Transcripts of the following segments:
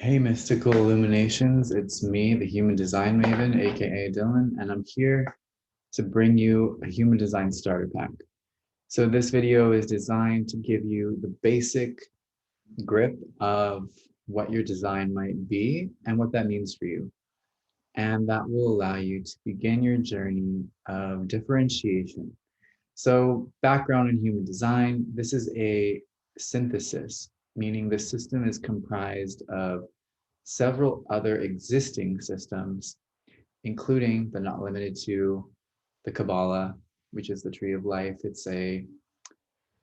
Hey, Mystical Illuminations. It's me, the Human Design Maven, aka Dylan, and I'm here to bring you a Human Design Starter Pack. So this video is designed to give you the basic grip of what your design might be and what that means for you. And that will allow you to begin your journey of differentiation. So background in human design, this is a synthesis, meaning the system is comprised of several other existing systems, including but not limited to the Kabbalah, which is the tree of life. It's a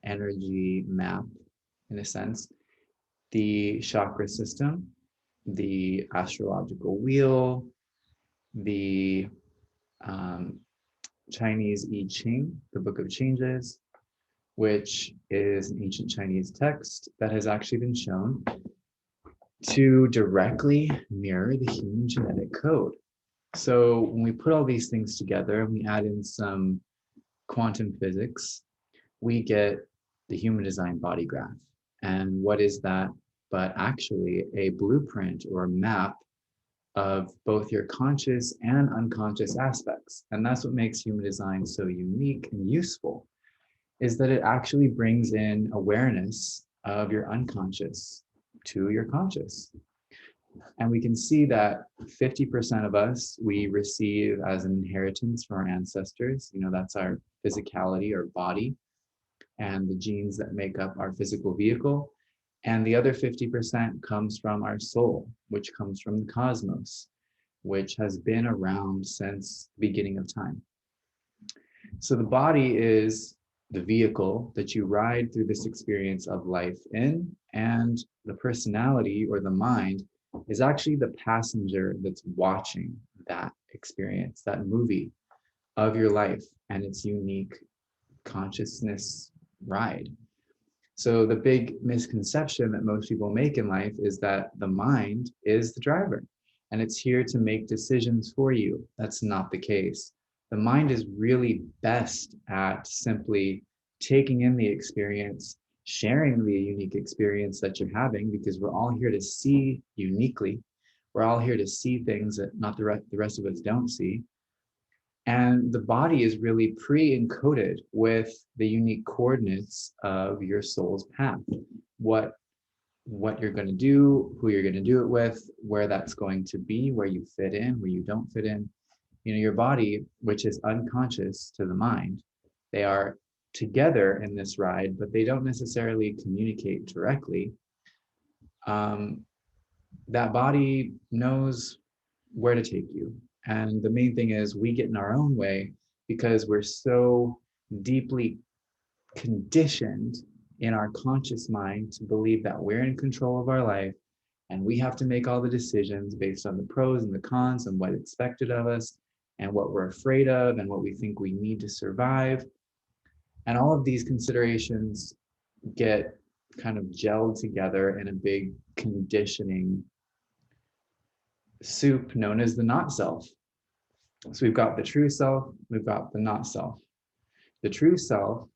energy map in a sense. The chakra system, the astrological wheel, the um, Chinese I Ching, the Book of Changes, which is an ancient Chinese text that has actually been shown to directly mirror the human genetic code. So when we put all these things together and we add in some quantum physics, we get the human design body graph. And what is that but actually a blueprint or a map of both your conscious and unconscious aspects? And that's what makes human design so unique and useful, is that it actually brings in awareness of your unconscious to your conscious. And we can see that 50% of us we receive as an inheritance from our ancestors. That's our physicality, our body, and the genes that make up our physical vehicle. And the other 50% comes from our soul, which comes from the cosmos, which has been around since the beginning of time. So the body is the vehicle that you ride through this experience of life in, and the personality or the mind is actually the passenger that's watching that experience, that movie of your life and its unique consciousness ride. So the big misconception that most people make in life is that the mind is the driver and it's here to make decisions for you. That's not the case. The mind is really best at simply taking in the experience, sharing the unique experience that you're having, because we're all here to see uniquely. We're all here to see things that not the rest of us don't see. And the body is really pre-encoded with the unique coordinates of your soul's path. What you're going to do, who you're going to do it with, where that's going to be, where you fit in, where you don't fit in. Your body, which is unconscious to the mind, they are together in this ride, but they don't necessarily communicate directly. That body knows where to take you. And the main thing is we get in our own way because we're so deeply conditioned in our conscious mind to believe that we're in control of our life and we have to make all the decisions based on the pros and the cons and what's expected of us and what we're afraid of and what we think we need to survive. And all of these considerations get kind of gelled together in a big conditioning soup known as the not self. So we've got the true self, we've got the not self. The true self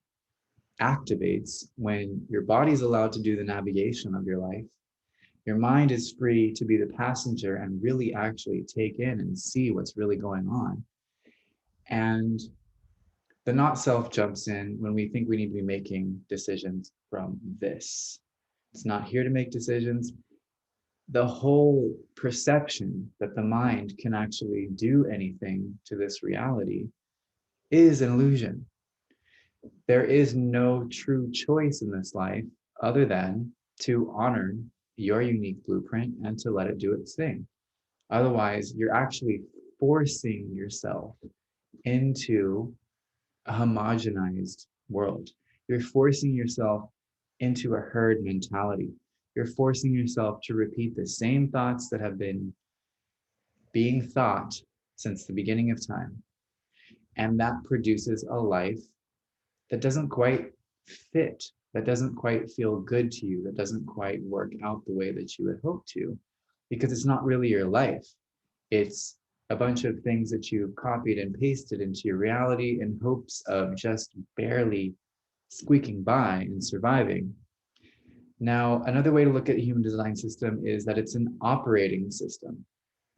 activates when your body's allowed to do the navigation of your life. Your mind is free to be the passenger and really actually take in and see what's really going on. And the not self jumps in when we think we need to be making decisions from this. It's not here to make decisions. The whole perception that the mind can actually do anything to this reality is an illusion. There is no true choice in this life other than to honor your unique blueprint and to let it do its thing. Otherwise, you're actually forcing yourself into a homogenized world. You're forcing yourself into a herd mentality. You're forcing yourself to repeat the same thoughts that have been being thought since the beginning of time. And that produces a life that doesn't quite fit, that doesn't quite feel good to you, that doesn't quite work out the way that you had hoped to, because it's not really your life. It's a bunch of things that you've copied and pasted into your reality in hopes of just barely squeaking by and surviving. Now, another way to look at a human design system is that it's an operating system.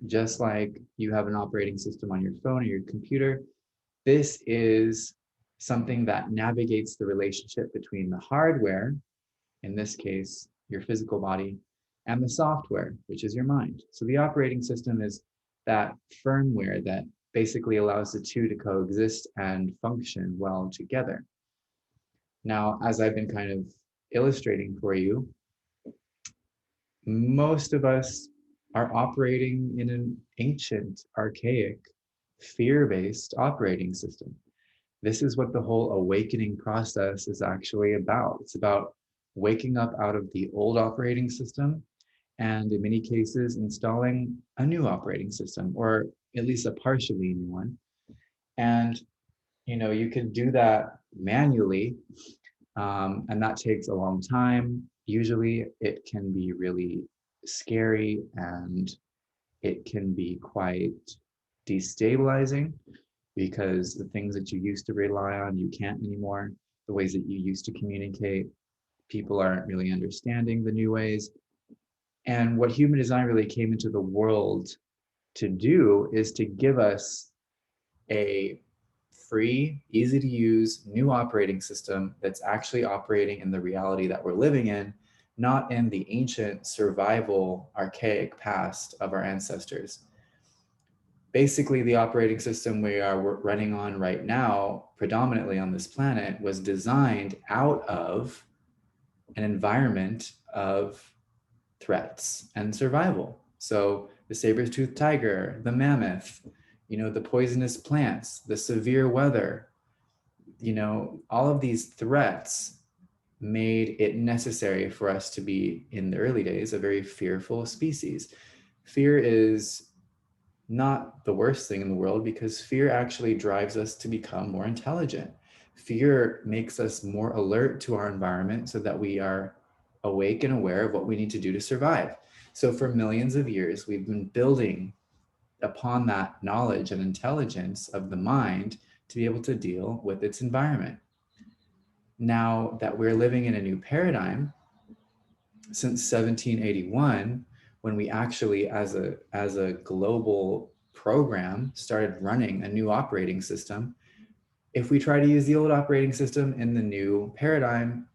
Just like you have an operating system on your phone or your computer, this is something that navigates the relationship between the hardware, in this case, your physical body, and the software, which is your mind. So the operating system is that firmware that basically allows the two to coexist and function well together. Now, as I've been kind of illustrating for you, most of us are operating in an ancient, archaic, fear-based operating system. This is what the whole awakening process is actually about. It's about waking up out of the old operating system and in many cases installing a new operating system, or at least a partially new one. And you can do that manually, and that takes a long time. Usually it can be really scary and it can be quite destabilizing because the things that you used to rely on, you can't anymore. The ways that you used to communicate, people aren't really understanding the new ways. And what human design really came into the world to do is to give us a free, easy to use new operating system that's actually operating in the reality that we're living in, not in the ancient survival, archaic past of our ancestors. Basically, the operating system we are running on right now, predominantly on this planet, was designed out of an environment of threats and survival. So the saber-toothed tiger, the mammoth, the poisonous plants, the severe weather, all of these threats made it necessary for us to be, in the early days, a very fearful species. Fear is not the worst thing in the world because fear actually drives us to become more intelligent. Fear makes us more alert to our environment so that we are awake and aware of what we need to do to survive. So for millions of years, we've been building upon that knowledge and intelligence of the mind to be able to deal with its environment. Now that we're living in a new paradigm, since 1781, when we actually, as a global program, started running a new operating system, if we try to use the old operating system in the new paradigm,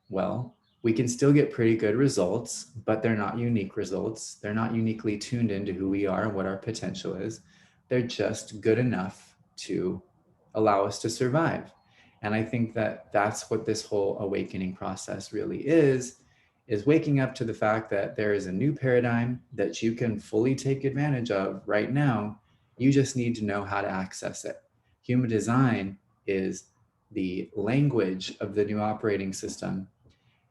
well, we can still get pretty good results, but they're not unique results. They're not uniquely tuned into who we are and what our potential is. They're just good enough to allow us to survive. And I think that that's what this whole awakening process really is waking up to the fact that there is a new paradigm that you can fully take advantage of right now. You just need to know how to access it. Human design is the language of the new operating system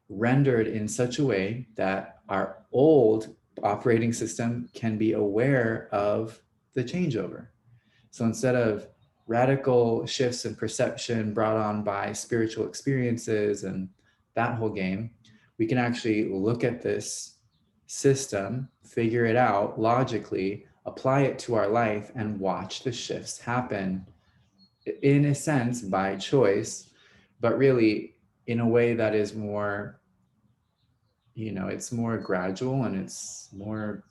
rendered in such a way that our old operating system can be aware of the changeover. So instead of radical shifts in perception brought on by spiritual experiences and that whole game, we can actually look at this system, figure it out logically, apply it to our life, and watch the shifts happen, in a sense, by choice, but really in a way that is more, it's more gradual and it's more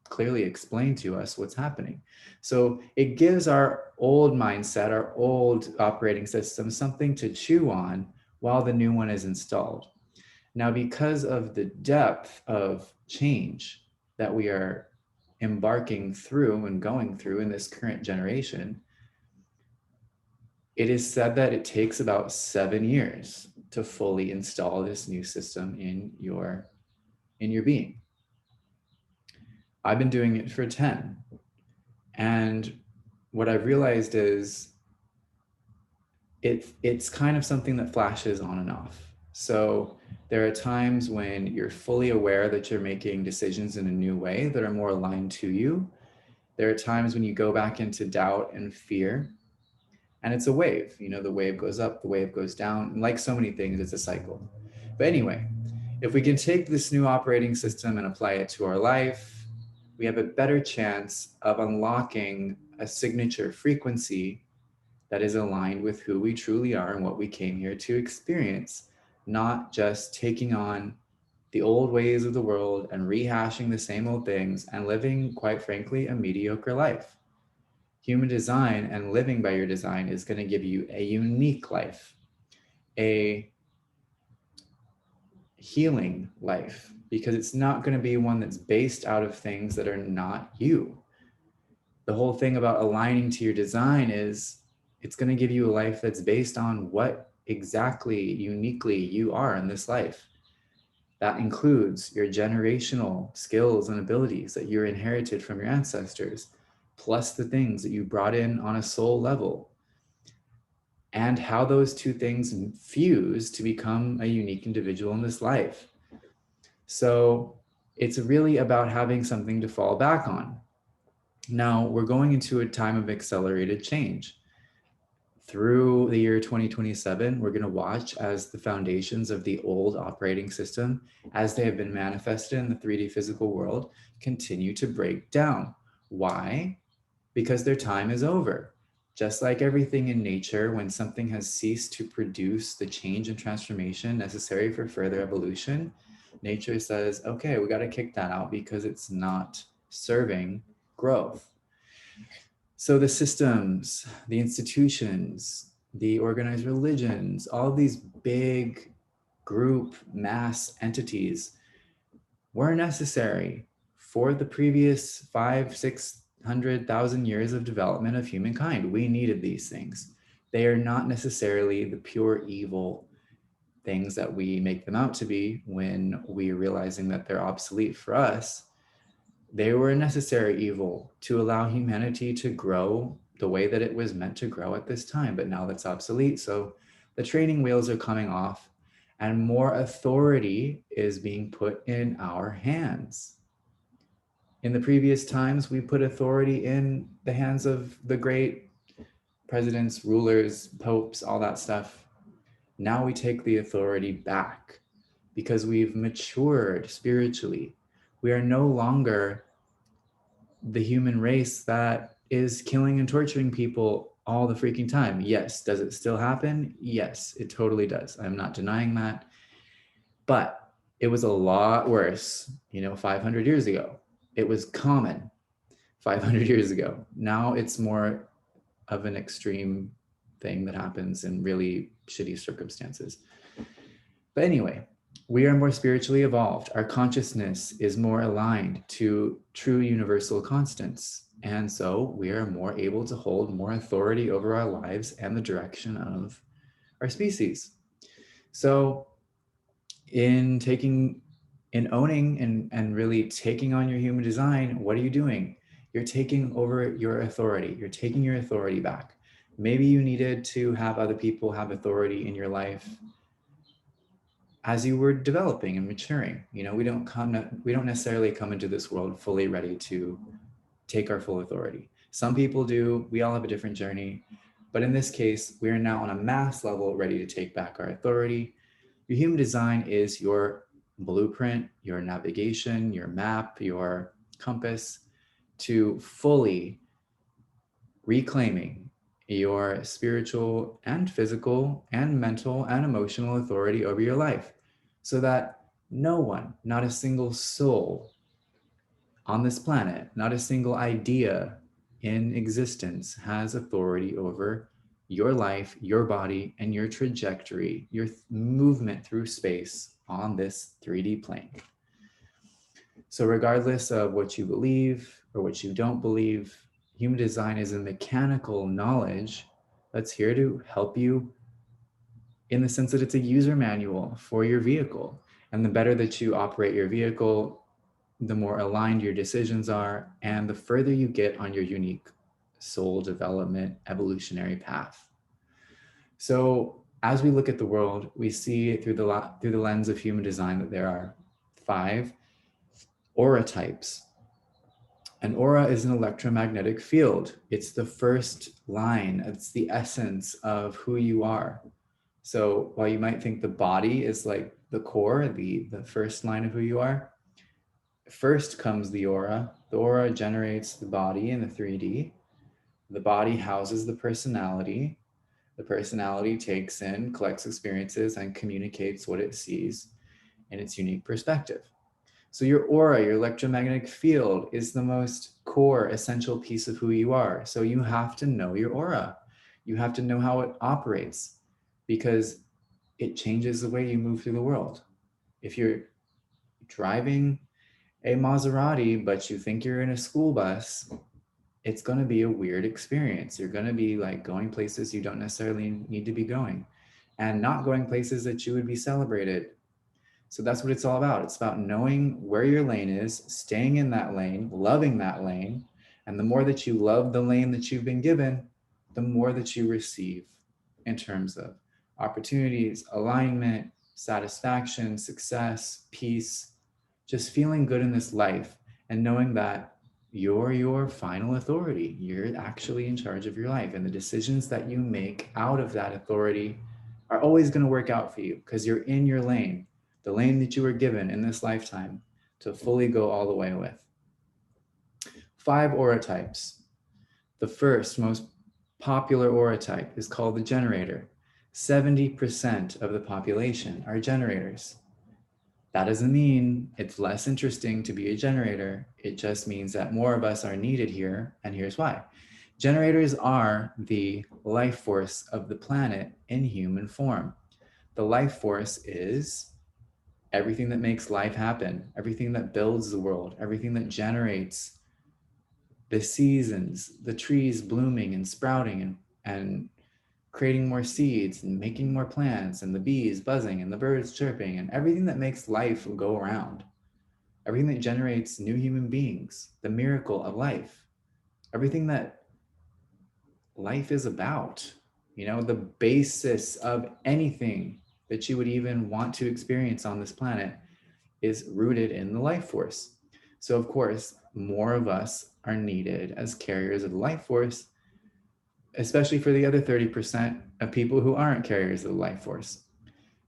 clearly explain to us what's happening. So it gives our old mindset, our old operating system, something to chew on while the new one is installed. Now, because of the depth of change that we are embarking through and going through in this current generation, it is said that it takes about 7 years to fully install this new system in your being. I've been doing it for 10. And what I've realized is it's kind of something that flashes on and off. So there are times when you're fully aware that you're making decisions in a new way that are more aligned to you. There are times when you go back into doubt and fear, and it's a wave. The wave goes up, the wave goes down. And like so many things, it's a cycle. But anyway, if we can take this new operating system and apply it to our life, we have a better chance of unlocking a signature frequency that is aligned with who we truly are and what we came here to experience. not just taking on the old ways of the world and rehashing the same old things and living, quite frankly, a mediocre life. Human design and living by your design is going to give you a unique life, a healing life, because it's not going to be one that's based out of things that are not you. The whole thing about aligning to your design is it's going to give you a life that's based on what exactly uniquely you are in this life. That includes your generational skills and abilities that you're inherited from your ancestors, plus the things that you brought in on a soul level, and how those two things fuse to become a unique individual in this life. So it's really about having something to fall back on. Now, we're going into a time of accelerated change. Through the year 2027, we're going to watch as the foundations of the old operating system, as they have been manifested in the 3D physical world, continue to break down. Why? Because their time is over. Just like everything in nature, when something has ceased to produce the change and transformation necessary for further evolution, nature says, okay, we got to kick that out because it's not serving growth. So the systems, the institutions, the organized religions, all these big group mass entities were necessary for the previous 500, 600,000 years of development of humankind. We needed these things. They are not necessarily the pure evil things that we make them out to be when we're realizing that they're obsolete for us. They were a necessary evil to allow humanity to grow the way that it was meant to grow at this time, but now that's obsolete. So the training wheels are coming off and more authority is being put in our hands. In the previous times, we put authority in the hands of the great presidents, rulers, popes, all that stuff. Now we take the authority back because we've matured spiritually. We are no longer the human race that is killing and torturing people all the freaking time. Yes. Does it still happen? Yes, it totally does. I'm not denying that. But it was a lot worse, 500 years ago. It was common 500 years ago. Now it's more of an extreme thing that happens in really shitty circumstances. But anyway, we are more spiritually evolved. Our consciousness is more aligned to true universal constants. And so we are more able to hold more authority over our lives and the direction of our species. So in owning and really taking on your human design, what are you doing? You're taking over your authority. You're taking your authority back. Maybe you needed to have other people have authority in your life as you were developing and maturing. We don't necessarily come into this world fully ready to take our full authority. Some people do. We all have a different journey. But in this case, we are now on a mass level ready to take back our authority. Your human design is your blueprint, your navigation, your map, your compass to fully reclaiming your spiritual and physical and mental and emotional authority over your life so that no one, not a single soul on this planet, not a single idea in existence has authority over your life, your body, and your trajectory, your movement through space on this 3D plane. So regardless of what you believe or what you don't believe, human design is a mechanical knowledge that's here to help you in the sense that it's a user manual for your vehicle. And the better that you operate your vehicle, the more aligned your decisions are, and the further you get on your unique soul development evolutionary path. So as we look at the world, we see through the lens of human design that there are 5 aura types. An aura is an electromagnetic field. It's the first line. It's the essence of who you are. So while you might think the body is like the core, the first line of who you are, first comes the aura. The aura generates the body in the 3D. The body houses the personality. The personality takes in, collects experiences, and communicates what it sees in its unique perspective. So your aura, your electromagnetic field, is the most core, essential piece of who you are. So you have to know your aura. You have to know how it operates because it changes the way you move through the world. If you're driving a Maserati, but you think you're in a school bus, it's going to be a weird experience. You're going to be like going places you don't necessarily need to be going and not going places that you would be celebrated. So that's what it's all about. It's about knowing where your lane is, staying in that lane, loving that lane. And the more that you love the lane that you've been given, the more that you receive in terms of opportunities, alignment, satisfaction, success, peace, just feeling good in this life and knowing that you're your final authority. You're actually in charge of your life. And the decisions that you make out of that authority are always going to work out for you because you're in your lane, the lane that you were given in this lifetime to fully go all the way with. 5 aura types. The first, most popular aura type is called the generator. 70% of the population are generators. That doesn't mean it's less interesting to be a generator. It just means that more of us are needed here, and here's why. Generators are the life force of the planet in human form. The life force is everything that makes life happen, everything that builds the world, everything that generates the seasons, the trees blooming and sprouting and creating more seeds and making more plants and the bees buzzing and the birds chirping and everything that makes life go around, everything that generates new human beings, the miracle of life, everything that life is about, the basis of anything that you would even want to experience on this planet is rooted in the life force. So of course, more of us are needed as carriers of the life force, especially for the other 30% of people who aren't carriers of the life force.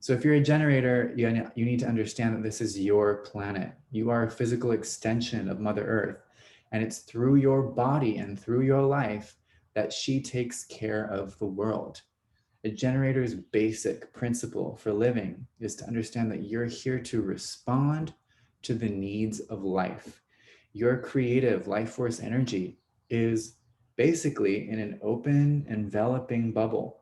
So if you're a generator, you need to understand that this is your planet. You are a physical extension of Mother Earth. And it's through your body and through your life that she takes care of the world. A generator's basic principle for living is to understand that you're here to respond to the needs of life. Your creative life force energy is basically in an open, enveloping bubble.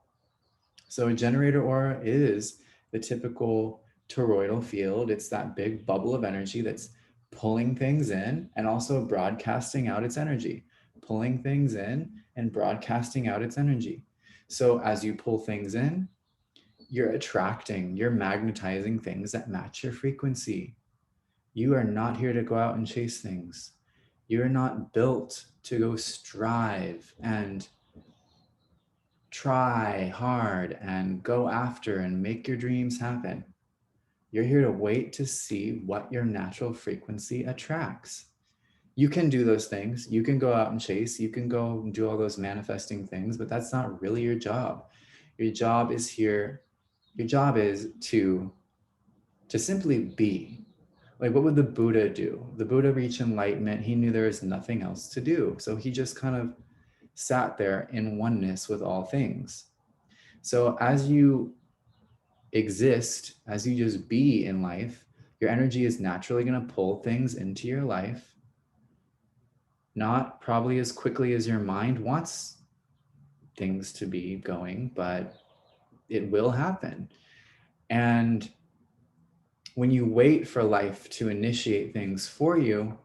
So a generator aura is the typical toroidal field. It's that big bubble of energy that's pulling things in and also broadcasting out its energy, pulling things in and broadcasting out its energy. So as you pull things in, you're attracting, you're magnetizing things that match your frequency. You are not here to go out and chase things. You're not built to go strive and try hard and go after and make your dreams happen. You're here to wait to see what your natural frequency attracts. You can do those things. You can go out and chase. You can go and do all those manifesting things, but that's not really your job. Your job is here. Your job is to simply be. Like, what would the Buddha do? The Buddha reached enlightenment. He knew there was nothing else to do. So he just kind of sat there in oneness with all things. So as you exist, as you just be in life, your energy is naturally going to pull things into your life, not probably as quickly as your mind wants things to be going, but it will happen. And when you wait for life to initiate things for you,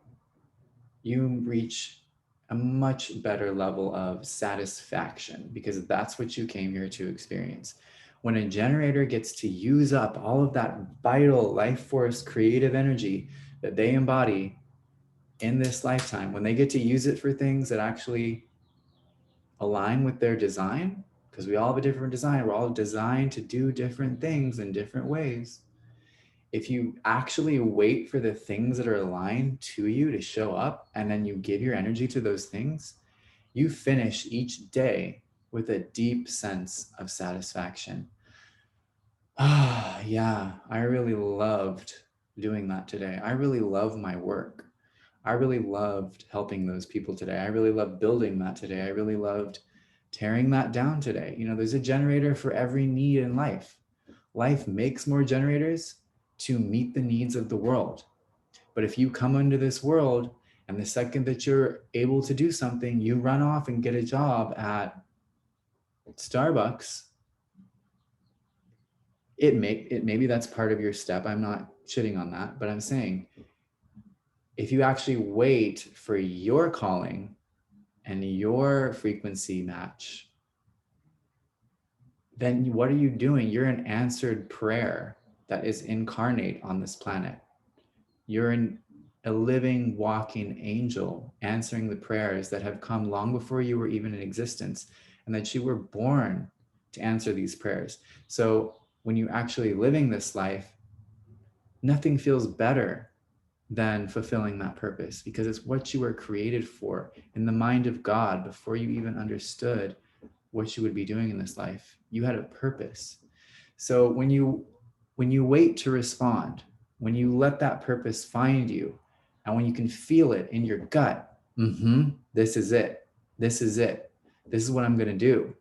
you reach a much better level of satisfaction because that's what you came here to experience. When a generator gets to use up all of that vital life force creative energy that they embody in this lifetime, when they get to use it for things that actually align with their design, because we all have a different design, we're all designed to do different things in different ways. If you actually wait for the things that are aligned to you to show up and then you give your energy to those things, you finish each day with a deep sense of satisfaction. Ah, yeah, I really loved doing that today. I really love my work. I really loved helping those people today. I really loved building that today. I really loved tearing that down today. There's a generator for every need in life. Life makes more generators to meet the needs of the world. But if you come into this world and the second that you're able to do something, you run off and get a job at Starbucks, maybe that's part of your step. I'm not shitting on that, but I'm saying if you actually wait for your calling and your frequency match, then what are you doing? You're an answered prayer that is incarnate on this planet. You're a living, walking angel answering the prayers that have come long before you were even in existence, and that you were born to answer these prayers. So when you're actually living this life, nothing feels better than fulfilling that purpose, because it's what you were created for in the mind of God before you even understood what you would be doing in this life. You had a purpose. So when you wait to respond, when you let that purpose find you, and when you can feel it in your gut, this is it. This is it. This is what I'm going to do.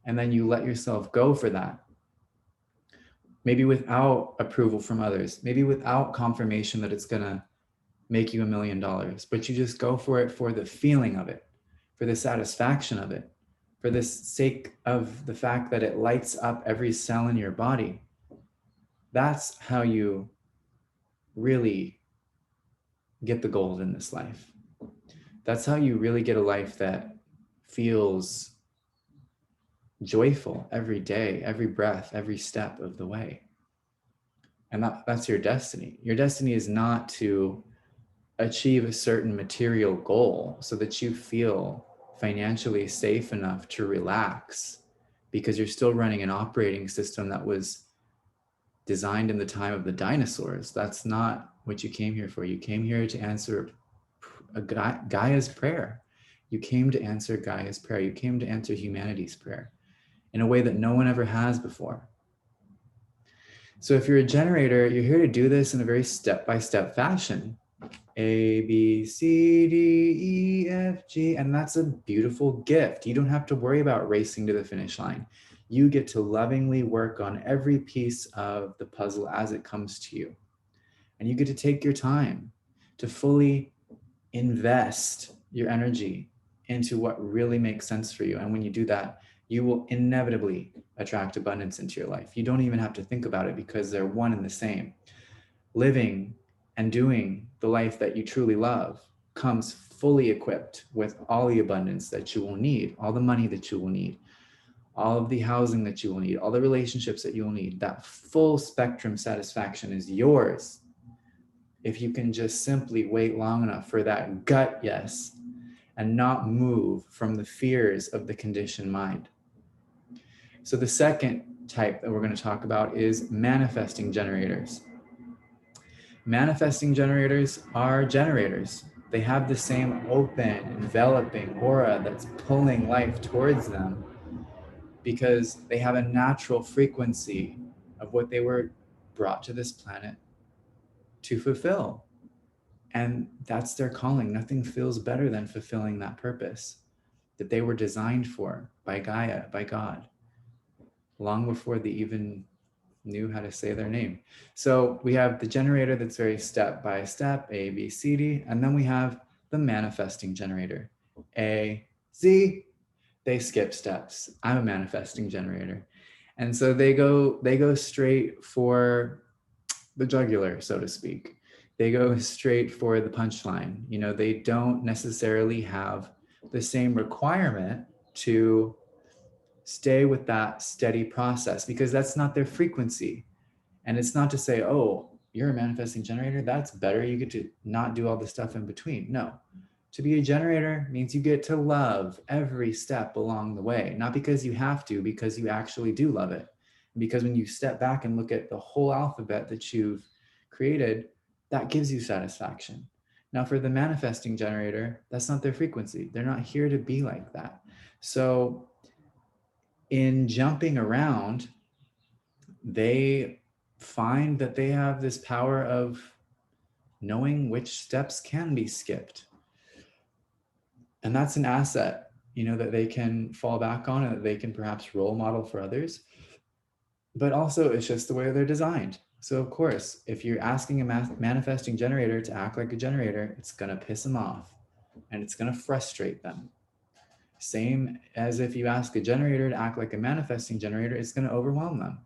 And then you let yourself go for that. Maybe without approval from others, maybe without confirmation that it's going to make you $1 million, but you just go for it for the feeling of it, for the satisfaction of it, for the sake of the fact that it lights up every cell in your body. That's how you really get the gold in this life. That's how you really get a life that feels joyful every day, every breath, every step of the way. And that's your destiny. Your destiny is not to achieve a certain material goal so that you feel financially safe enough to relax, because you're still running an operating system that was designed in the time of the dinosaurs. That's not what you came here for. You came here to answer Gaia's prayer. You came to answer Gaia's prayer. You came to answer humanity's prayer in a way that no one ever has before. So if you're a generator, you're here to do this in a very step-by-step fashion. A, B, C, D, E, F, G, and that's a beautiful gift. You don't have to worry about racing to the finish line. You get to lovingly work on every piece of the puzzle as it comes to you. And you get to take your time to fully invest your energy into what really makes sense for you. And when you do that, you will inevitably attract abundance into your life. You don't even have to think about it, because they're one and the same. Living and doing the life that you truly love comes fully equipped with all the abundance that you will need, all the money that you will need, all of the housing that you will need, all the relationships that you will need. That full spectrum satisfaction is yours if you can just simply wait long enough for that gut yes, and not move from the fears of the conditioned mind. So the second type that we're going to talk about is manifesting generators. Manifesting generators are generators. They have the same open, enveloping aura that's pulling life towards them, because they have a natural frequency of what they were brought to this planet to fulfill. And that's their calling. Nothing feels better than fulfilling that purpose that they were designed for by Gaia, by God, long before they even knew how to say their name. So we have the generator that's very step by step, A, B, C, D, and then we have the manifesting generator, A, Z. They skip steps. I'm a manifesting generator. And so they go straight for the jugular, so to speak. They go straight for the punchline. They don't necessarily have the same requirement to stay with that steady process, because that's not their frequency. And it's not to say, oh, you're a manifesting generator, that's better, you get to not do all the stuff in between. No, to be a generator means you get to love every step along the way, not because you have to, because you actually do love it. And because when you step back and look at the whole alphabet that you've created, that gives you satisfaction. Now for the manifesting generator, that's not their frequency. They're not here to be like that. So in jumping around, they find that they have this power of knowing which steps can be skipped. And that's an asset. that they can fall back on and that they can perhaps role model for others. But also, it's just the way they're designed. So, of course, if you're asking a manifesting generator to act like a generator, it's going to piss them off and it's going to frustrate them. Same as if you ask a generator to act like a manifesting generator, it's going to overwhelm them.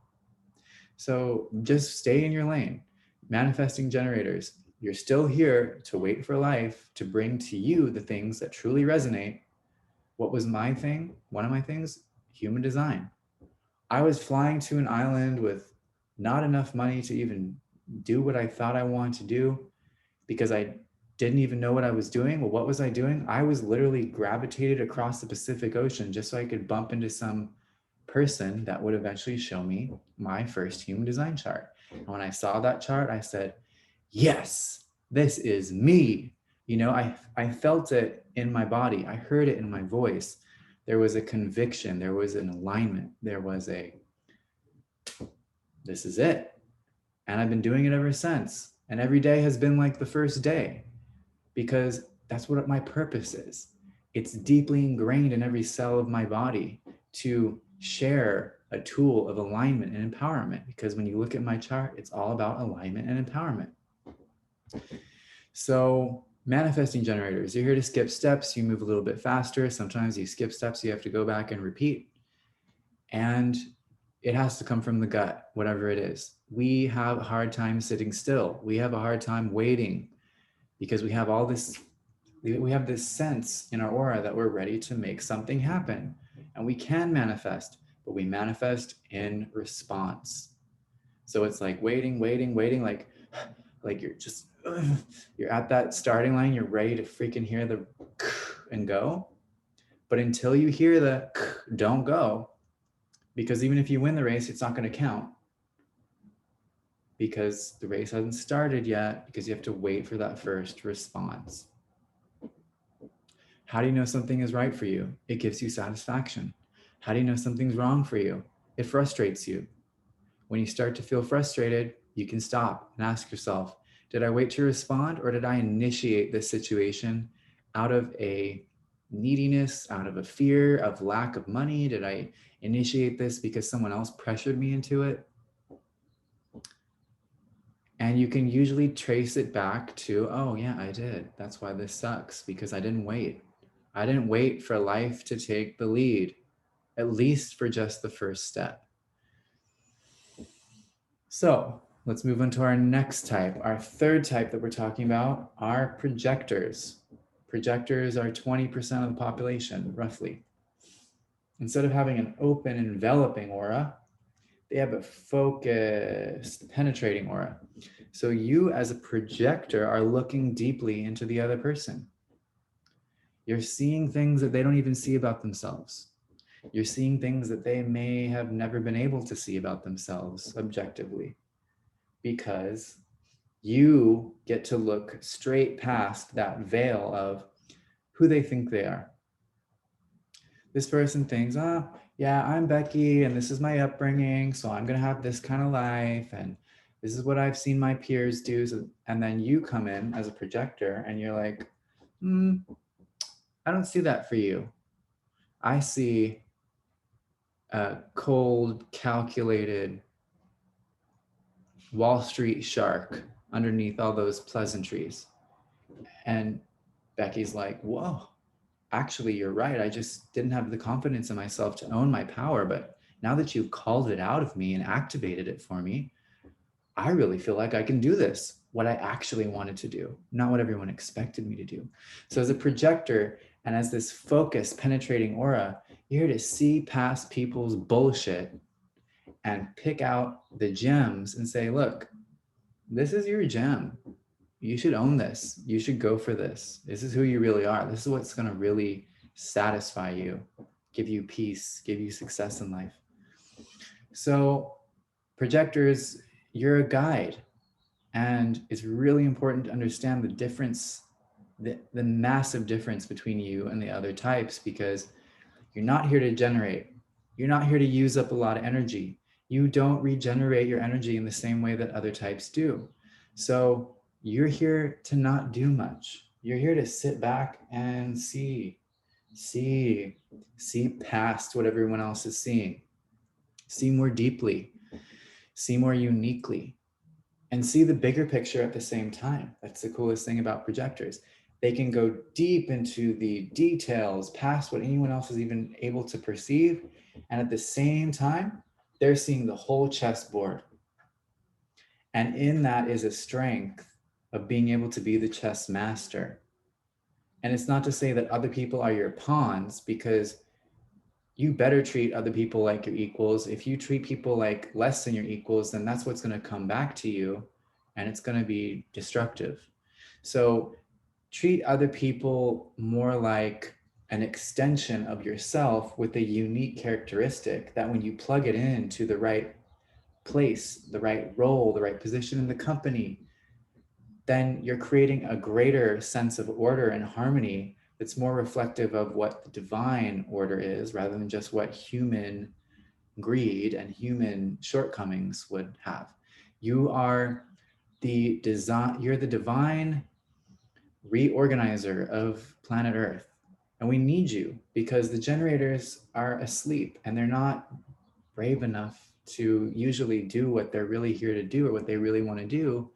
So just stay in your lane. Manifesting generators, you're still here to wait for life to bring to you the things that truly resonate. What was my thing? One of my things, human design. I was flying to an island with not enough money to even do what I thought I wanted to do because I didn't even know what I was doing. Well, what was I doing? I was literally gravitated across the Pacific Ocean just so I could bump into some person that would eventually show me my first human design chart. And when I saw that chart, I said, yes, this is me. I felt it in my body. I heard it in my voice. There was a conviction. There was an alignment. There was this is it. And I've been doing it ever since. And every day has been like the first day because that's what my purpose is. It's deeply ingrained in every cell of my body to share a tool of alignment and empowerment, because when you look at my chart, it's all about alignment and empowerment. So manifesting generators, you're here to skip steps. You move a little bit faster. Sometimes you skip steps, you have to go back and repeat. And it has to come from the gut, whatever it is. We have a hard time sitting still. We have a hard time waiting because we have this sense in our aura that we're ready to make something happen. And we can manifest, but we manifest in response. So it's like waiting, like you're at that starting line, you're ready to freaking hear the and go. But until you hear the don't go, because even if you win the race, it's not going to count because the race hasn't started yet, because you have to wait for that first response. How do you know something is right for you? It gives you satisfaction. How do you know something's wrong for you? It frustrates you. When you start to feel frustrated, you can stop and ask yourself, did I wait to respond, or did I initiate this situation out of a neediness, out of a fear of lack of money? Did I initiate this because someone else pressured me into it? And you can usually trace it back to, oh yeah, I did. That's why this sucks, because I didn't wait. I didn't wait for life to take the lead, at least for just the first step. So let's move on to our next type. Our third type that we're talking about are projectors. Projectors are 20% of the population, roughly. Instead of having an open, enveloping aura, they have a focused, penetrating aura. So you as a projector are looking deeply into the other person. You're seeing things that they don't even see about themselves. You're seeing things that they may have never been able to see about themselves objectively, because you get to look straight past that veil of who they think they are. This person thinks, oh, yeah, I'm Becky and this is my upbringing, so I'm going to have this kind of life and this is what I've seen my peers do. So, and then you come in as a projector and you're like, I don't see that for you. I see a cold, calculated Wall Street shark underneath all those pleasantries. And Becky's like, whoa, actually, you're right. I just didn't have the confidence in myself to own my power. But now that you've called it out of me and activated it for me, I really feel like I can do this, what I actually wanted to do, not what everyone expected me to do. So as a projector and as this focused, penetrating aura, you're here to see past people's bullshit and pick out the gems and say, look, this is your gem. You should own this. You should go for this. This is who you really are. This is what's going to really satisfy you, give you peace, give you success in life. So projectors, you're a guide. And it's really important to understand the difference, the massive difference between you and the other types, because you're not here to generate. You're not here to use up a lot of energy. You don't regenerate your energy in the same way that other types do. So you're here to not do much. You're here to sit back and see See, see past what everyone else is seeing. See more deeply, see more uniquely, and see the bigger picture at the same time. That's the coolest thing about projectors. They can go deep into the details past what anyone else is even able to perceive. And at the same time, they're seeing the whole chessboard. And in that is a strength of being able to be the chess master. And it's not to say that other people are your pawns, because you better treat other people like your equals. If you treat people like less than your equals, then that's what's going to come back to you, and it's going to be destructive. So treat other people more like an extension of yourself with a unique characteristic that when you plug it into the right place, the right role, the right position in the company, then you're creating a greater sense of order and harmony that's more reflective of what the divine order is, rather than just what human greed and human shortcomings would have. You are you're the divine reorganizer of planet Earth. And we need you because the generators are asleep and they're not brave enough to usually do what they're really here to do or what they really want to do,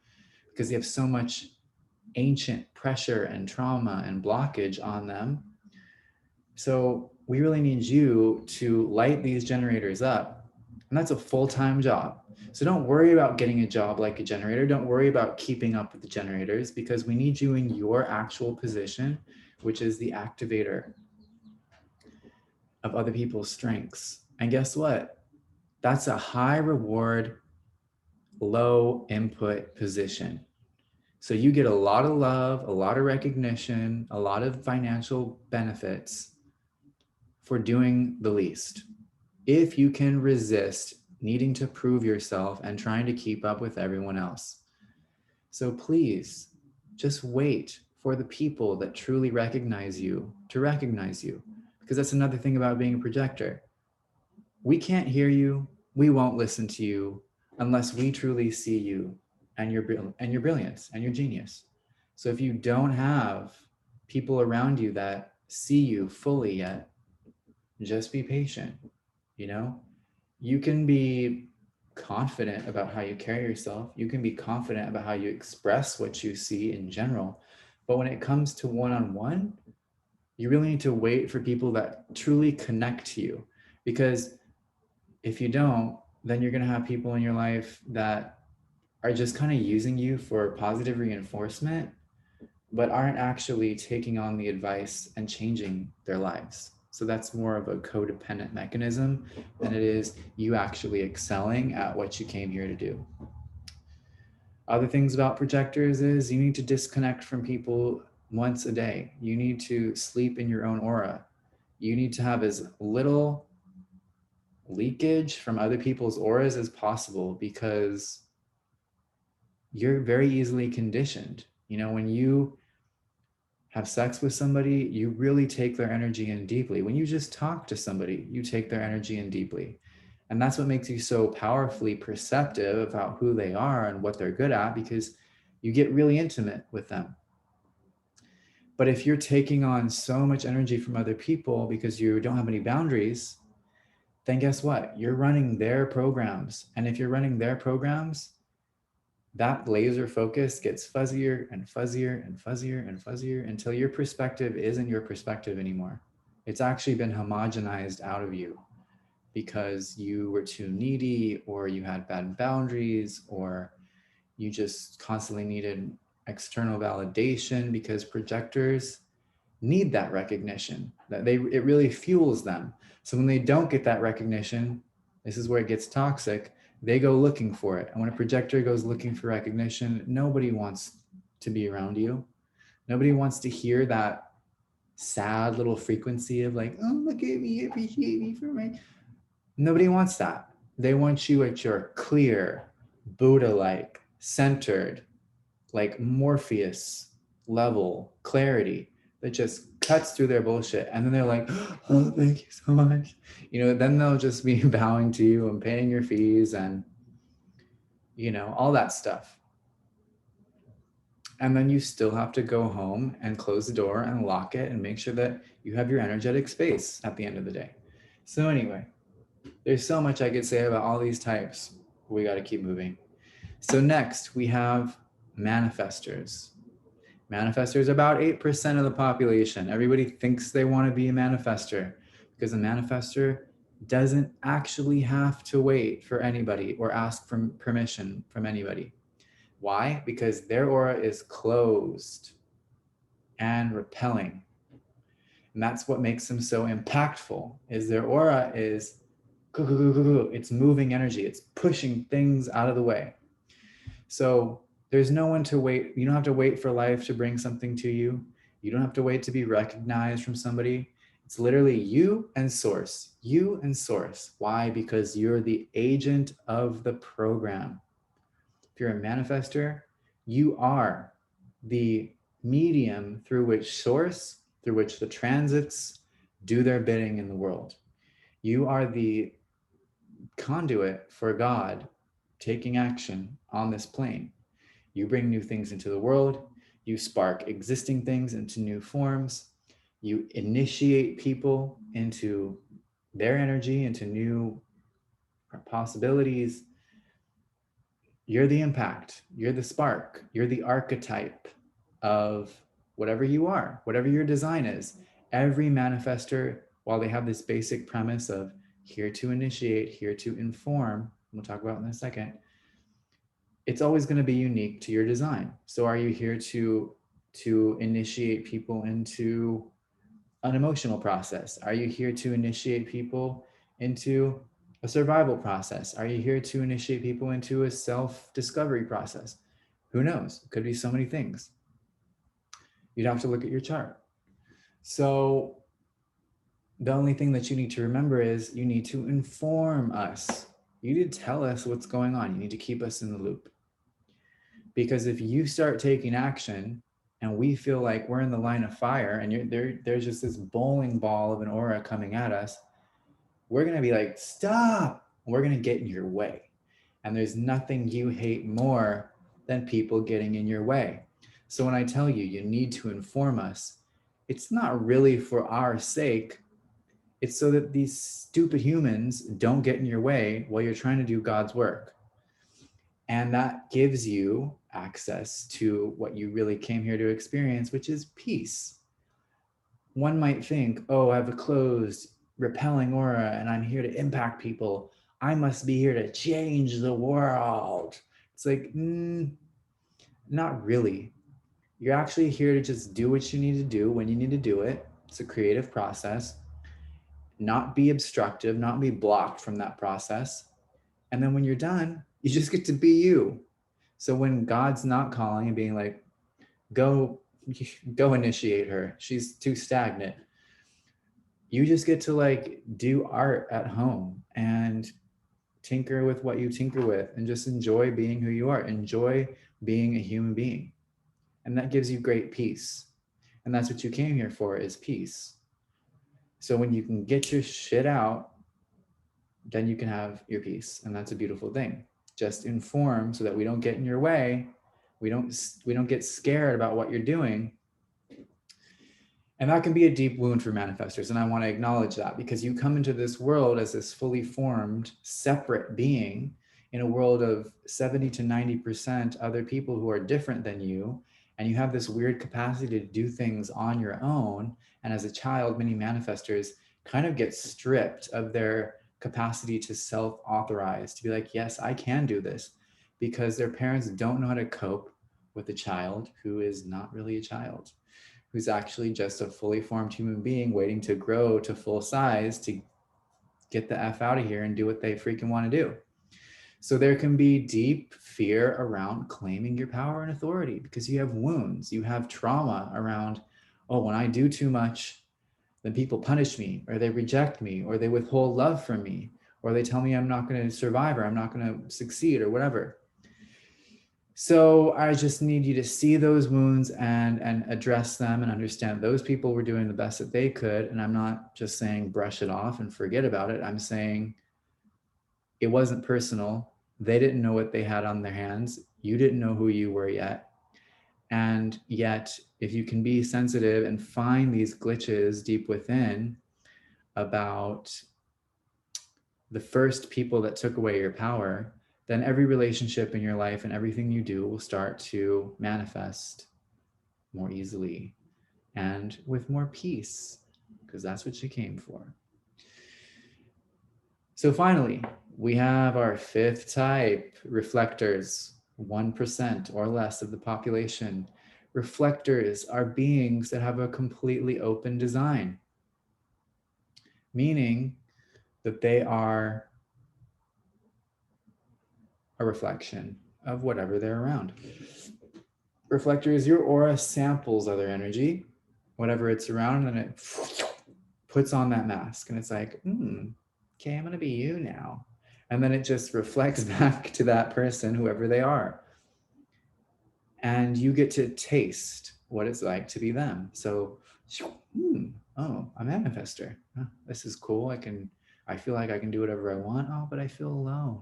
because they have so much ancient pressure and trauma and blockage on them. So we really need you to light these generators up. And that's a full-time job. So don't worry about getting a job like a generator. Don't worry about keeping up with the generators, because we need you in your actual position, which is the activator of other people's strengths. And guess what? That's a high reward, low input position. So you get a lot of love, a lot of recognition, a lot of financial benefits for doing the least. If you can resist needing to prove yourself and trying to keep up with everyone else. So please just wait for the people that truly recognize you to recognize you. Because that's another thing about being a projector. We can't hear you, we won't listen to you unless we truly see you and your brilliance and your genius. So if you don't have people around you that see you fully yet, just be patient. You know, you can be confident about how you carry yourself. You can be confident about how you express what you see in general. But when it comes to one-on-one, you really need to wait for people that truly connect to you. Because if you don't, then you're going to have people in your life that are just kind of using you for positive reinforcement, but aren't actually taking on the advice and changing their lives. So that's more of a codependent mechanism than it is you actually excelling at what you came here to do. Other things about projectors is you need to disconnect from people once a day. You need to sleep in your own aura. You need to have as little leakage from other people's auras as possible, because you're very easily conditioned. You know, when you have sex with somebody, you really take their energy in deeply. When you just talk to somebody, you take their energy in deeply. And that's what makes you so powerfully perceptive about who they are and what they're good at, because you get really intimate with them. But if you're taking on so much energy from other people because you don't have any boundaries, then guess what? You're running their programs. And if you're running their programs, that laser focus gets fuzzier and fuzzier and fuzzier and fuzzier until your perspective isn't your perspective anymore. It's actually been homogenized out of you because you were too needy, or you had bad boundaries, or you just constantly needed external validation, because projectors need that recognition. It really fuels them. So when they don't get that recognition, this is where it gets toxic. They go looking for it. And when a projector goes looking for recognition, nobody wants to be around you. Nobody wants to hear that sad little frequency of like, oh, look at me, appreciate me for my. Nobody wants that. They want you at your clear, Buddha-like, centered, like Morpheus level clarity that just cuts through their bullshit. And then they're like, oh, thank you so much. You know, then they'll just be bowing to you and paying your fees and, you know, all that stuff. And then you still have to go home and close the door and lock it and make sure that you have your energetic space at the end of the day. So anyway, there's so much I could say about all these types. We got to keep moving. So next we have manifestors. Manifestors about 8% of the population. Everybody thinks they want to be a manifestor because a manifestor doesn't actually have to wait for anybody or ask for permission from anybody. Why? Because their aura is closed and repelling. And that's what makes them so impactful, is their aura is it's moving energy. It's pushing things out of the way. So there's no one to wait. You don't have to wait for life to bring something to you. You don't have to wait to be recognized from somebody. It's literally you and source. You and source. Why? Because you're the agent of the program. If you're a manifester, you are the medium through which source, through which the transits do their bidding in the world. You are the conduit for God taking action on this plane. You bring new things into the world. You spark existing things into new forms. You initiate people into their energy, into new possibilities. You're the impact. You're the spark. You're the archetype of whatever you are, whatever your design is. Every manifester, while they have this basic premise of here to initiate, here to inform, we'll talk about in a second, it's always going to be unique to your design. So are you here to initiate people into an emotional process? Are you here to initiate people into a survival process? Are you here to initiate people into a self-discovery process? Who knows? It could be so many things. You'd have to look at your chart. So the only thing that you need to remember is you need to inform us. You need to tell us what's going on. You need to keep us in the loop. Because if you start taking action and we feel like we're in the line of fire and there's just this bowling ball of an aura coming at us, we're going to be like, stop. We're going to get in your way. And there's nothing you hate more than people getting in your way. So when I tell you, you need to inform us, it's not really for our sake. It's so that these stupid humans don't get in your way while you're trying to do God's work. And that gives you access to what you really came here to experience, which is peace. One might think, oh, I have a closed, repelling aura and I'm here to impact people. I must be here to change the world. It's like, not really. You're actually here to just do what you need to do when you need to do it. It's a creative process. Not be obstructive, not be blocked from that process. And then when you're done, you just get to be you. So when God's not calling and being like, go initiate her, she's too stagnant, you just get to like do art at home and tinker with what you tinker with and just enjoy being who you are. Enjoy being a human being. And that gives you great peace. And that's what you came here for, is peace. So when you can get your shit out, then you can have your peace. And that's a beautiful thing. Just inform so that we don't get in your way. We don't get scared about what you're doing. And that can be a deep wound for manifestors. And I want to acknowledge that, because you come into this world as this fully formed, separate being in a world of 70 to 90% other people who are different than you. And you have this weird capacity to do things on your own. And as a child, many manifestors kind of get stripped of their capacity to self-authorize, to be like, yes, I can do this, because their parents don't know how to cope with a child who is not really a child, who's actually just a fully formed human being waiting to grow to full size to get the F out of here and do what they freaking want to do. So there can be deep fear around claiming your power and authority because you have wounds, you have trauma around, oh, when I do too much, then people punish me, or they reject me, or they withhold love from me, or they tell me I'm not going to survive, or I'm not going to succeed, or whatever. So I just need you to see those wounds and address them and understand those people were doing the best that they could. And I'm not just saying brush it off and forget about it. I'm saying it wasn't personal. They didn't know what they had on their hands. You didn't know who you were yet. And yet, if you can be sensitive and find these glitches deep within about the first people that took away your power, then every relationship in your life and everything you do will start to manifest more easily and with more peace, because that's what you came for. So finally, we have our fifth type, reflectors, 1% or less of the population. Reflectors are beings that have a completely open design, meaning that they are a reflection of whatever they're around. Reflector is your aura samples other energy, whatever it's around, and it puts on that mask. And it's like, okay, I'm going to be you now. And then it just reflects back to that person, whoever they are. And you get to taste what it's like to be them. So, oh, a manifestor. Oh, this is cool. I feel like I can do whatever I want. Oh, but I feel alone.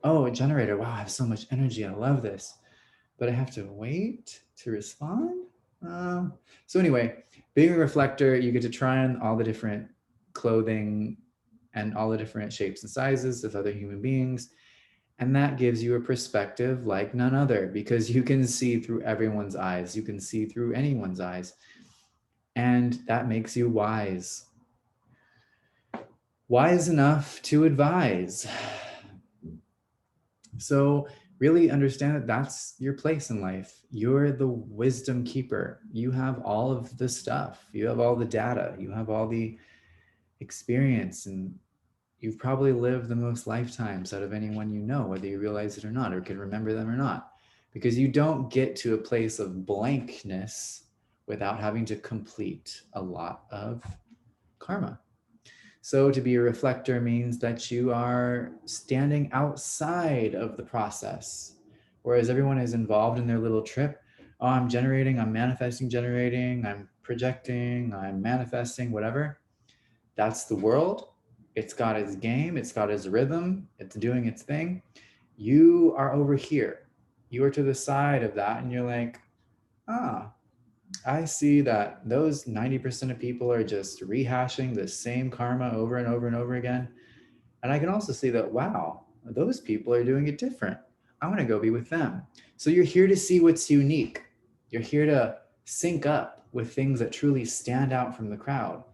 Oh, a generator. Wow, I have so much energy. I love this. But I have to wait to respond. So anyway, being a reflector, you get to try on all the different clothing and all the different shapes and sizes of other human beings. And that gives you a perspective like none other, because you can see through everyone's eyes. You can see through anyone's eyes. And that makes you wise. Wise enough to advise. So really understand that that's your place in life. You're the wisdom keeper. You have all of the stuff. You have all the data. You have all the experience, and you've probably lived the most lifetimes out of anyone you know, whether you realize it or not, or can remember them or not, because you don't get to a place of blankness without having to complete a lot of karma. So to be a reflector means that you are standing outside of the process, whereas everyone is involved in their little trip. Oh, I'm generating, I'm manifesting, generating, I'm projecting, I'm manifesting, whatever. That's the world. It's got its game, it's got its rhythm, it's doing its thing. You are over here. You are to the side of that, and you're like, I see that those 90% of people are just rehashing the same karma over and over and over again. And I can also see that, wow, those people are doing it different. I want to go be with them. So you're here to see what's unique. You're here to sync up with things that truly stand out from the crowd,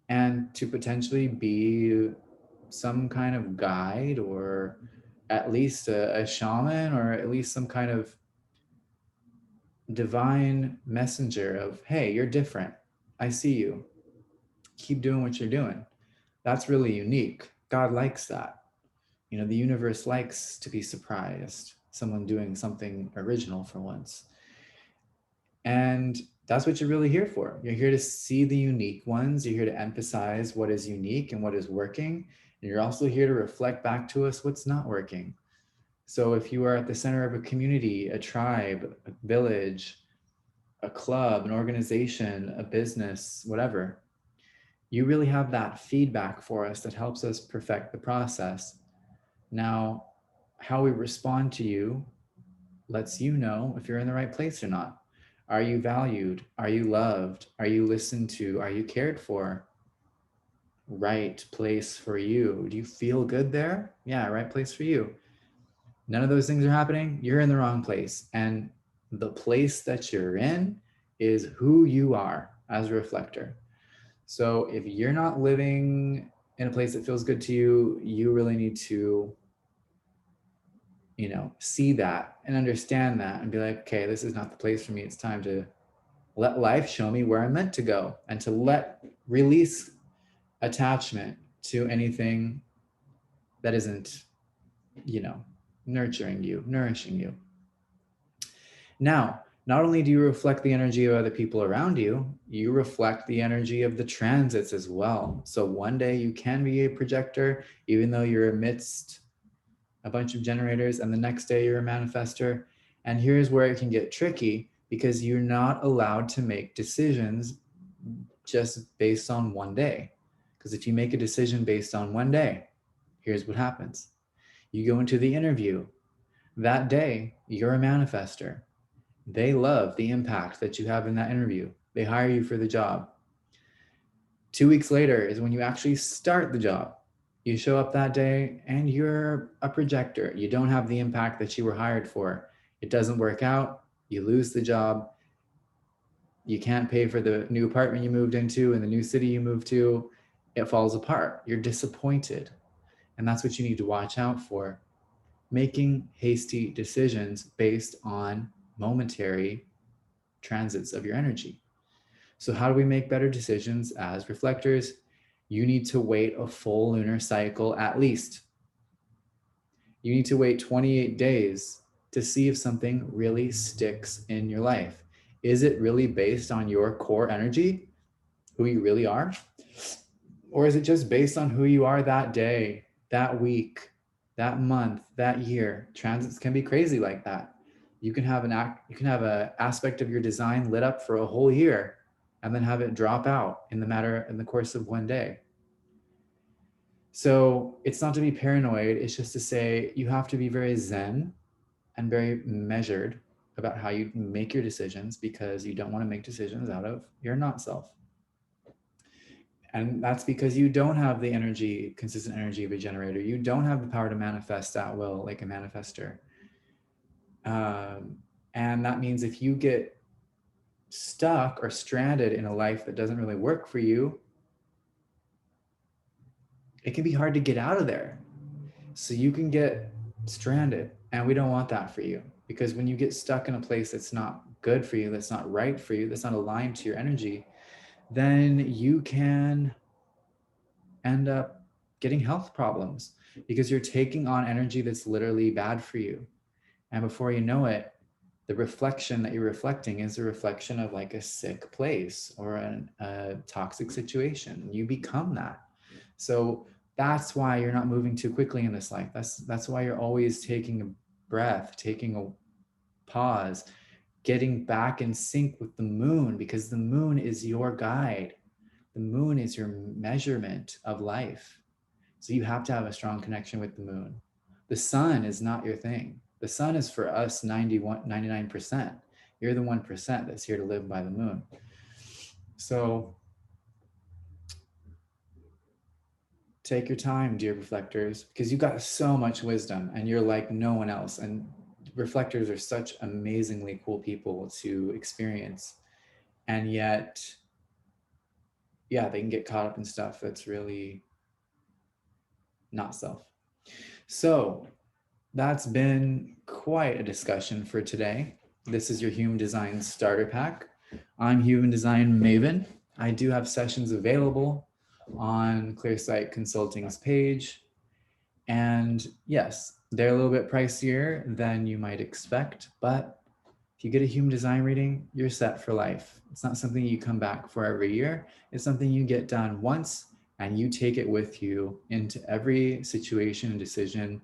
and to potentially be some kind of guide, or at least a shaman, or at least some kind of divine messenger of, hey, you're different. I see you. Keep doing what you're doing. That's really unique. God likes that. You know, the universe likes to be surprised, someone doing something original for once. And that's what you're really here for. You're here to see the unique ones. You're here to emphasize what is unique and what is working. And you're also here to reflect back to us what's not working. So if you are at the center of a community, a tribe, a village, a club, an organization, a business, whatever, you really have that feedback for us that helps us perfect the process. Now, how we respond to you lets you know if you're in the right place or not. Are you valued? Are you loved? Are you listened to? Are you cared for? Right place for you. Do you feel good there? Yeah, right place for you. None of those things are happening. You're in the wrong place. And the place that you're in is who you are as a reflector. So if you're not living in a place that feels good to you, you really need to, see that and understand that and be like, okay, this is not the place for me. It's time to let life show me where I'm meant to go, and to release attachment to anything that isn't, nurturing you, nourishing you. Now, not only do you reflect the energy of other people around you, you reflect the energy of the transits as well. So one day you can be a projector, even though you're amidst a bunch of generators, and the next day you're a manifestor. And here's where it can get tricky, because you're not allowed to make decisions just based on one day. Because if you make a decision based on one day, here's what happens. You go into the interview. That day, you're a manifestor. They love the impact that you have in that interview. They hire you for the job. 2 weeks later is when you actually start the job. You show up that day and you're a projector. You don't have the impact that you were hired for. It doesn't work out. You lose the job. You can't pay for the new apartment you moved into and the new city you moved to. It falls apart. You're disappointed. And that's what you need to watch out for. Making hasty decisions based on momentary transits of your energy. So, how do we make better decisions as reflectors? You need to wait a full lunar cycle at least. You need to wait 28 days to see if something really sticks in your life. Is it really based on your core energy, who you really are? Or is it just based on who you are that day, that week, that month, that year? Transits can be crazy like that. You can have an aspect of your design lit up for a whole year and then have it drop out in the course of one day. So it's not to be paranoid, it's just to say you have to be very zen and very measured about how you make your decisions, because you don't want to make decisions out of your not self. And that's because you don't have the consistent energy of a generator. You don't have the power to manifest at will like a manifestor. And that means if you get stuck or stranded in a life that doesn't really work for you, it can be hard to get out of there. So you can get stranded, and we don't want that for you, because when you get stuck in a place that's not good for you, that's not right for you, that's not aligned to your energy, then you can end up getting health problems because you're taking on energy that's literally bad for you. And before you know it, the reflection that you're reflecting is a reflection of like a sick place or a toxic situation. You become that. So that's why you're not moving too quickly in this life. That's why you're always taking a breath, taking a pause, getting back in sync with the moon, because the moon is your guide. The moon is your measurement of life. So you have to have a strong connection with the moon. The sun is not your thing. The sun is for us 99%. You're the 1% that's here to live by the moon. So take your time, dear reflectors, because you got so much wisdom and you're like no one else. And reflectors are such amazingly cool people to experience. And yet, yeah, they can get caught up in stuff that's really not self. So that's been quite a discussion for today. This is your Human Design Starter Pack. I'm Human Design Maven. I do have sessions available on Clearsight Consulting's page. And yes, they're a little bit pricier than you might expect, but if you get a human design reading, you're set for life. It's not something you come back for every year. It's something you get done once and you take it with you into every situation and decision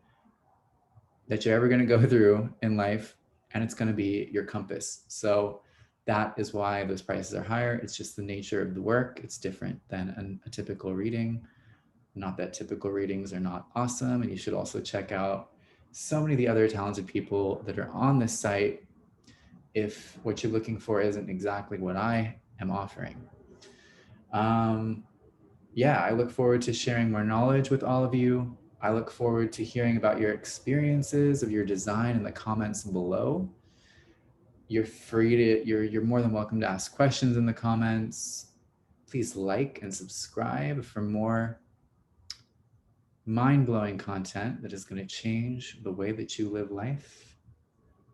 that you're ever going to go through in life, and it's going to be your compass. So that is why those prices are higher. It's just the nature of the work. It's different than a typical reading. Not that typical readings are not awesome, and you should also check out so many of the other talented people that are on this site if what you're looking for isn't exactly what I am offering. Yeah, I look forward to sharing more knowledge with all of you. I look forward to hearing about your experiences of your design in the comments below. You're more than welcome to ask questions in the comments. Please like and subscribe for more mind-blowing content that is going to change the way that you live life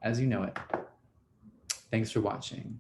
as you know it. Thanks for watching.